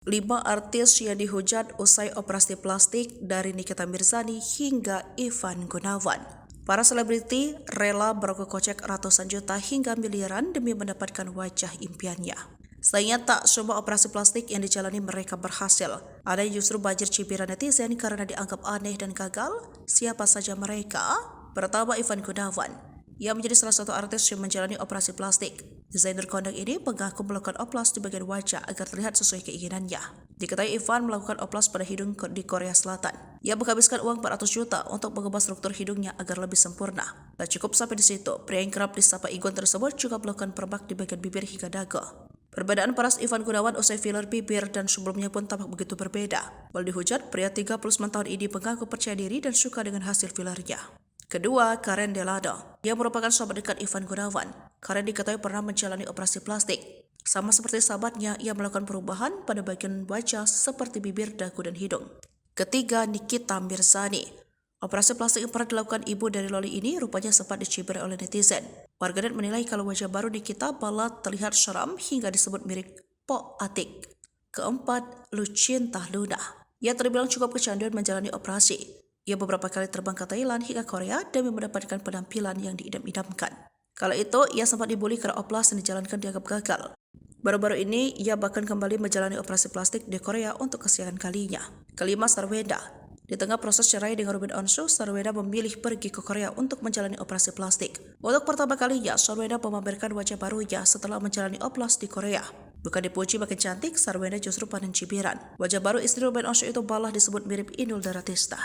5 artis yang dihujat usai operasi plastik dari Nikita Mirzani hingga Ivan Gunawan. Para selebriti rela merogoh kocek ratusan juta hingga miliaran demi mendapatkan wajah impiannya. Sayangnya tak semua operasi plastik yang dijalani mereka berhasil. Ada yang justru banjir cibiran netizen karena dianggap aneh dan gagal. Siapa saja mereka? Pertama, Ivan Gunawan. Ia menjadi salah satu artis yang menjalani operasi plastik. Desainer kondang ini mengaku melakukan oplas di bagian wajah agar terlihat sesuai keinginannya. Diketahui Ivan melakukan oplas pada hidung di Korea Selatan. Ia menghabiskan uang 400 juta untuk mengubah struktur hidungnya agar lebih sempurna. Tak cukup sampai di situ, pria yang kerap disapa Igon tersebut juga melakukan permak di bagian bibir hingga dagu. Perbedaan paras Ivan Gunawan usai filler bibir dan sebelumnya pun tampak begitu berbeda. Walau dihujat, pria 39 tahun ini mengaku percaya diri dan suka dengan hasil fillernya. Kedua, Karen Delado. Ia merupakan sahabat dekat Ivan Gunawan. Karen diketahui pernah menjalani operasi plastik. Sama seperti sahabatnya, ia melakukan perubahan pada bagian wajah seperti bibir, dagu, dan hidung. Ketiga, Nikita Mirzani. Operasi plastik yang pernah dilakukan ibu dari Loli ini rupanya sempat dicibir oleh netizen. Warganet menilai kalau wajah baru Nikita malah terlihat seram hingga disebut mirip Po Atik. Keempat, Lucinta Luna. Ia terbilang cukup kecanduan menjalani operasi. Ia beberapa kali terbang ke Thailand hingga Korea demi mendapatkan penampilan yang diidam-idamkan. Kala itu, ia sempat dibully karena oplas yang dijalankan dianggap gagal. Baru-baru ini, ia bahkan kembali menjalani operasi plastik di Korea untuk kesekian kalinya. Kelima, Sarwenda. Di tengah proses cerai dengan Ruben Onsu, Sarwenda memilih pergi ke Korea untuk menjalani operasi plastik. Untuk pertama kalinya, Sarwenda memamerkan wajah barunya setelah menjalani oplas di Korea. Bukan dipuji makin cantik, Sarwenda justru panen cibiran. Wajah baru istri Ruben Onsu itu malah disebut mirip Inul Daratista.